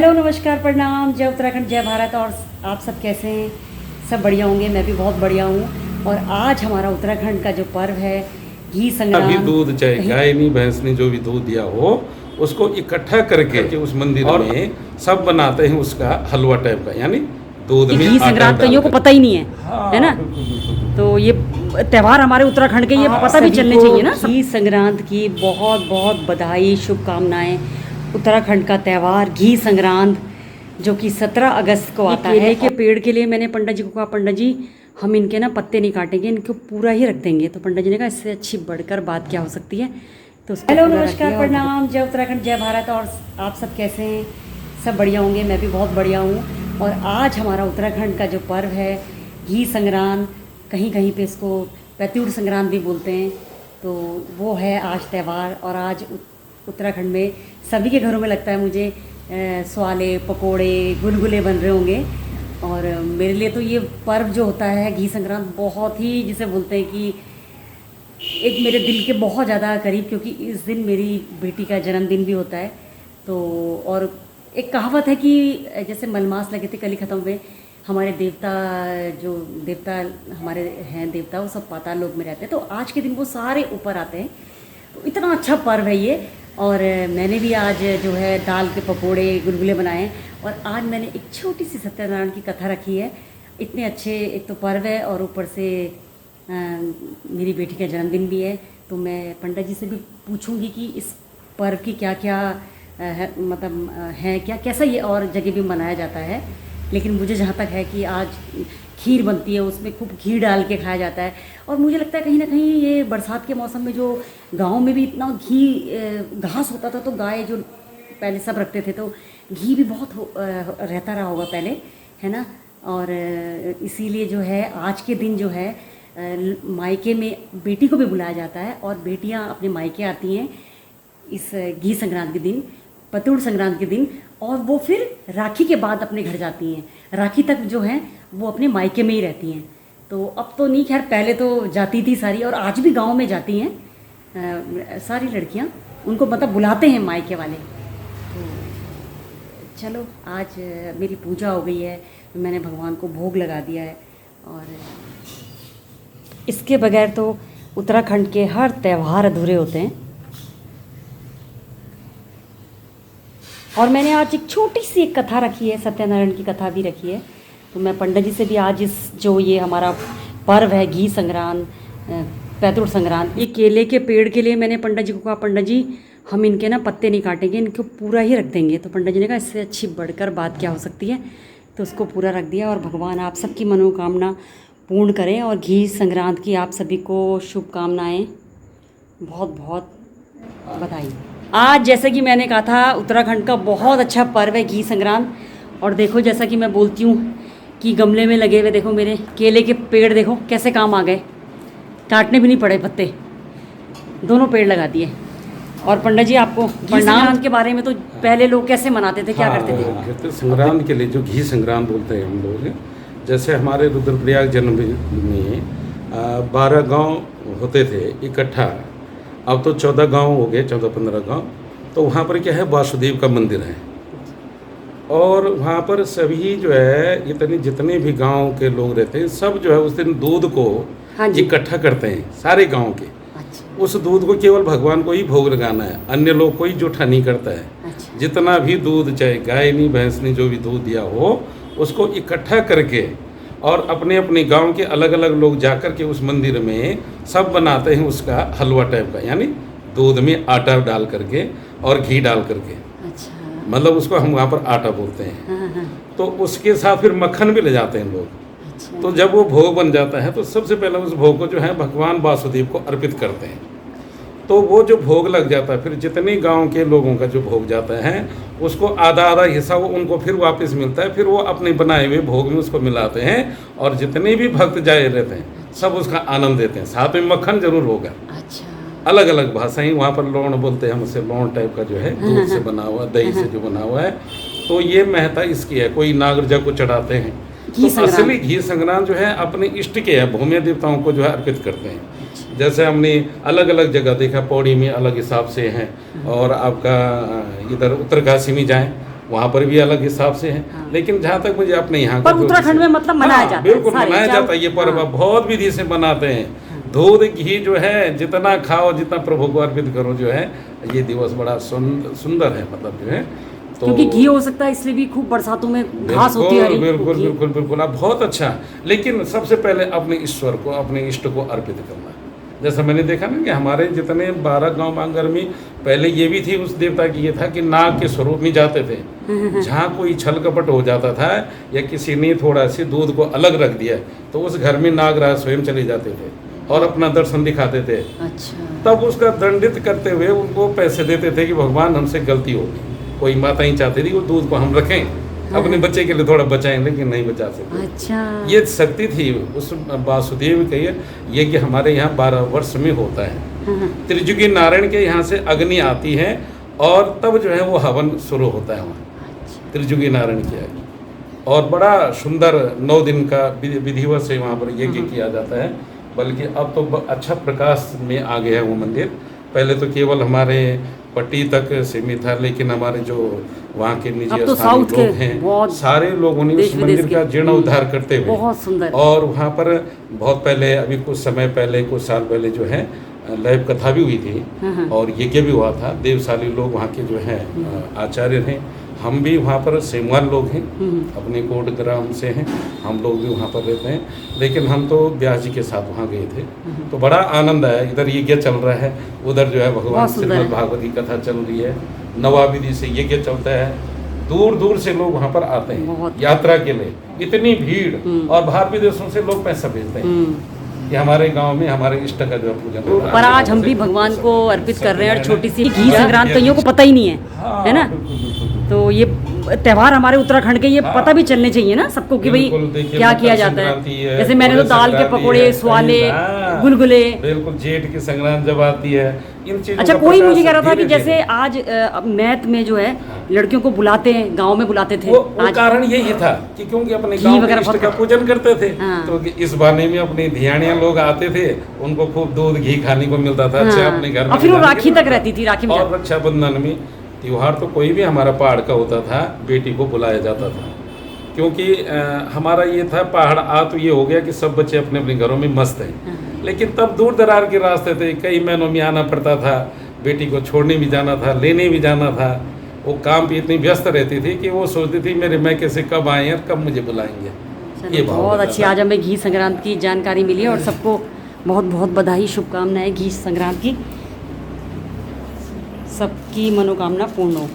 Hello नमस्कार प्रणाम, जय उत्तराखंड, जय भारत। और आप सब कैसे हैं? सब बढ़िया होंगे। मैं भी बहुत बढ़िया हूँ। और आज हमारा उत्तराखंड का जो पर्व है घी संग्राम। अभी दूध चाहे गाय नहीं भैंस ने जो भी दूध दिया हो उसको इकट्ठा करके उस मंदिर में सब बनाते हैं उसका हलवा टाइप का, यानी दूध में घी संग्राम कईयों को पता ही नहीं है, है ना? तो ये त्यौहार हमारे उत्तराखंड के ये पता भी चलने चाहिए ना। घी संग्रांत की बहुत बहुत बधाई, शुभकामनाएं। उत्तराखंड का त्यौहार घी संग्रांत जो कि 17 अगस्त को आता है। केले के पेड़ के लिए मैंने पंडित जी को कहा, पंडित जी हम इनके ना पत्ते नहीं काटेंगे, इनको पूरा ही रख देंगे। तो पंडित जी ने कहा इससे अच्छी बढ़कर बात क्या हो सकती है। तो हेलो नमस्कार प्रणाम, जय उत्तराखंड, जय भारत। और आप सब कैसे हैं? सब बढ़िया होंगे। मैं भी बहुत बढ़िया हूँ। और आज हमारा उत्तराखंड का जो पर्व है घी संग्रांत, कहीं कहीं पे इसको पैत्यूड़ संग्रांत भी बोलते हैं, तो वो है आज त्यौहार। और आज उत्तराखंड में सभी के घरों में लगता है मुझे स्वाले, पकोड़े, गुलगुले बन रहे होंगे। और मेरे लिए तो ये पर्व जो होता है घी संक्रांत बहुत ही, जिसे बोलते हैं कि एक मेरे दिल के बहुत ज़्यादा करीब, क्योंकि इस दिन मेरी बेटी का जन्मदिन भी होता है। तो और एक कहावत है कि जैसे मलमास लगे थे कल ही ख़त्म हुए, हमारे देवता जो देवता हमारे हैं देवता, वो सब पाताल लोक में रहते हैं। तो आज के दिन वो सारे ऊपर आते हैं। तो इतना अच्छा पर्व है ये। और मैंने भी आज जो है दाल के पकोड़े, गुलगुले बनाए हैं। और आज मैंने एक छोटी सी सत्यनारायण की कथा रखी है। इतने अच्छे, एक तो पर्व है और ऊपर से मेरी बेटी का जन्मदिन भी है। तो मैं पंडित जी से भी पूछूंगी कि इस पर्व की क्या क्या मतलब है, क्या कैसा ये और जगह भी मनाया जाता है। लेकिन मुझे जहाँ तक है कि आज खीर बनती है, उसमें खूब घी डाल के खाया जाता है। और मुझे लगता है कहीं ना कहीं ये बरसात के मौसम में जो गांव में भी इतना घी घास होता था, तो गाय जो पहले सब रखते थे, तो घी भी बहुत रहता रहा होगा पहले, है ना? और इसीलिए जो है आज के दिन जो है मायके में बेटी को भी बुलाया जाता है। और बेटियां अपने मायके आती हैं इस घी संक्रांत के दिन, पतुड़ संक्रांत के दिन। और वो फिर राखी के बाद अपने घर जाती हैं। राखी तक जो है वो अपने मायके में ही रहती हैं। तो अब तो नहीं, खैर पहले तो जाती थी सारी, और आज भी गांव में जाती हैं सारी लड़कियां, उनको मतलब बुलाते हैं मायके वाले। तो चलो आज मेरी पूजा हो गई है, मैंने भगवान को भोग लगा दिया है। और इसके बगैर तो उत्तराखंड के हर त्यौहार अधूरे होते हैं। और मैंने आज एक छोटी सी एक कथा रखी है, सत्यनारायण की कथा भी रखी है। तो मैं पंडित जी से भी आज इस जो ये हमारा पर्व है घी संग्रांत, पैतुड़ संग्रांत, ये केले के पेड़ के लिए मैंने पंडित जी को कहा, पंडित जी हम इनके ना पत्ते नहीं काटेंगे, इनको पूरा ही रख देंगे। तो पंडित जी ने कहा इससे अच्छी बढ़कर बात क्या हो सकती है। तो उसको पूरा रख दिया। और भगवान आप सबकी मनोकामना पूर्ण करें। और घी संग्रांत की आप सभी को शुभकामनाएँ, बहुत बहुत बधाई। आज जैसे कि मैंने कहा था उत्तराखंड का बहुत अच्छा पर्व है घी संग्रांत। और देखो जैसा कि मैं बोलती हूँ कि गमले में लगे हुए देखो मेरे केले के पेड़, देखो कैसे काम आ गए, काटने भी नहीं पड़े पत्ते, दोनों पेड़ लगा दिए। और पंडित जी आपको घी संग्रांत के बारे में तो पहले लोग कैसे मनाते थे, क्या करते थे? संग्रांत के लिए जो घी संग्रांत बोलते हैं हम लोग, जैसे हमारे रुद्रप्रयाग जन्म में 12 गांव होते थे इकट्ठा। अब तो 14 गांव हो गए, 14-15 गांव। तो वहाँ पर क्या है, वासुदेव का मंदिर है। और वहाँ पर सभी जो है जितने भी गांव के लोग रहते हैं, सब जो है उस दिन दूध को इकट्ठा करते हैं सारे गांव के। अच्छा। उस दूध को केवल भगवान को ही भोग लगाना है, अन्य लोग कोई जूठा नहीं करता है। अच्छा। जितना भी दूध चाहे गाय नहीं भैंस ने जो भी दूध दिया हो उसको इकट्ठा करके, और अपने अपने गांव के अलग अलग लोग जाकर के उस मंदिर में सब बनाते हैं उसका हलवा टाइप का, यानी दूध में आटा डाल करके और घी डाल करके। अच्छा। मतलब उसको हम वहाँ पर आटा बोलते हैं। हाँ हाँ। तो उसके साथ फिर मक्खन भी ले जाते हैं लोग। अच्छा। तो जब वो भोग बन जाता है तो सबसे पहले उस भोग को जो है भगवान वासुदेव को अर्पित करते हैं। तो वो जो भोग लग जाता है, फिर जितने गांव के लोगों का जो भोग जाता है उसको आधा आधा हिस्सा वो उनको फिर वापस मिलता है। फिर वो अपने बनाए हुए भोग में उसको मिलाते हैं, और जितने भी भक्त जाए रहते हैं सब उसका आनंद देते हैं। साथ में मक्खन जरूर होगा। अच्छा। अलग अलग भाषाएं, वहाँ पर लोण बोलते हैं, हम उसे लोण टाइप का जो है दूध से बना हुआ, दही से जो बना हुआ है। तो ये महत्ता इसकी है। कोई नागरजा को चढ़ाते हैं। तो असली घी संग्रांत जो है अपने इष्ट के है, भूमि देवताओं को जो है अर्पित करते हैं। जैसे हमने अलग अलग जगह देखा, पौड़ी में अलग हिसाब से हैं, और आपका इधर उत्तरकाशी में जाएं वहाँ पर भी अलग हिसाब से है। हाँ। लेकिन जहाँ तक मुझे अपने यहाँ पर उत्तराखंड में मतलब मनाया जाता है, बिल्कुल सारे मनाया चाव- जाता है ये पर्व। हाँ। बहुत विधि से मनाते हैं। दूध घी जो है जितना खाओ, जितना प्रभु को अर्पित करो, जो है ये दिवस बड़ा सुंदर है, मतलब जो है। तो क्योंकि घी हो सकता है, इसलिए भी खूब बरसातों में घास होती है हरी, बिल्कुल घी। बिल्कुल बिल्कुल। अब बहुत अच्छा, लेकिन सबसे पहले अपने ईश्वर को, अपने इष्ट को अर्पित करना। जैसा मैंने देखा ना कि हमारे जितने 12 गांव मांगर में पहले ये भी थी, उस देवता की ये था कि नाग के स्वरूप में जाते थे। जहाँ कोई छल कपट हो जाता था या किसी ने थोड़ा सी दूध को अलग रख दिया, तो उस घर में नागराज स्वयं चले जाते थे और अपना दर्शन दिखाते थे। अच्छा। तब उसका दंडित करते हुए उनको पैसे देते थे कि भगवान हमसे गलती हो गई। कोई माता ही चाहती थी कि वो दूध को हम रखें, अपने बच्चे के लिए थोड़ा बचाएं, लेकिन नहीं बचा सकते। अच्छा। ये शक्ति थी उस वासुदेव की, ये कि हमारे यहाँ 12 वर्ष में होता है। त्रिजुगी नारायण के यहाँ से अग्नि आती है और तब जो है वो हवन शुरू होता है वहाँ त्रिजुगी नारायण के आगे। और बड़ा सुंदर 9 दिन का विधिवत से वहाँ पर यज्ञ किया जाता है। बल्कि अब तो अच्छा प्रकाश में आ गया है वो मंदिर। पहले तो केवल हमारे पट्टी तक सीमित था, लेकिन हमारे जो वहाँ के निजी अब तो स्थानीय साउथ के लोग हैं, बहुत सारे लोगों ने उस देश विदेश मंदिर के का जीर्णोद्धार करते हुए, बहुत सुंदर। और वहाँ पर बहुत पहले, अभी कुछ समय पहले, कुछ साल पहले जो है लैब कथा भी हुई थी और यज्ञ भी हुआ था। देवशाली लोग वहाँ के जो हैं आचार्य हैं। हम भी वहाँ पर सेमवाल लोग हैं, अपने कोट ग्राम से हैं, हम लोग भी वहाँ पर रहते हैं। लेकिन हम तो व्यास जी के साथ वहाँ गए थे, तो बड़ा आनंद आया। इधर यज्ञ चल रहा है, उधर जो है भगवान श्रीमद् भागवत की कथा चल रही है, नवाविधि से यज्ञ चलता है। दूर दूर से लोग वहाँ पर आते हैं यात्रा के लिए, इतनी भीड़, और बाहर विदेशों से लोग पैसा भेजते हैं कि हमारे गांव में हमारे इष्ट का जो है पूजन हो रहा है। पर आज हम भी भगवान को अर्पित कर रहे हैं, और छोटी सी घी संक्रांत कईयों को पता ही नहीं है, है ना। तो ये त्यौहार हमारे उत्तराखंड के ये पता भी चलने चाहिए ना सबको कि भाई क्या किया जाता है। जैसे मैंने तो दाल के पकोड़े, स्वाले, गुलगुले। बिल्कुल, जेठ की संक्रांत जब आती है, इन चीजों अच्छा, का कोई प्रकाश मुझे कह रहा था कि धीरे-धीरे। जैसे आज मैथ में जो है लड़कियों को बुलाते हैं, गांव में बुलाते थे। वो आज कारण यही था कि क्योंकि अपने घी गांव में वगैरह इष्ट बहुत का पूजन करते थे, हाँ। तो इस बहाने में अपने धियानिया लोग आते थे, उनको खूब दूध घी खाने को मिलता था। अच्छा, अपने घर में और फिर वो खिलाने राखी के तक लिए। रहती थी, राखी में और रक्षाबंधन में त्योहार तो कोई भी हमारा पहाड़ का होता था, बेटी को बुलाया जाता था। क्योंकि हमारा ये था, पहाड़ आ तो ये हो गया कि सब बच्चे अपने अपने घरों में मस्त हैं, लेकिन तब दूर दरार के रास्ते थे, कई महीनों में आना पड़ता था, बेटी को छोड़ने भी जाना था, लेने भी जाना था। वो काम पे इतनी व्यस्त रहती थी कि वो सोचती थी मेरे मैं कैसे कब आए और कब मुझे बुलाएंगे। ये बहुत अच्छी आज हमें घी संक्रांत की जानकारी मिली, और सबको बहुत बहुत बधाई, शुभकामनाएं घी संक्रांत की। सबकी मनोकामना पूर्ण हो।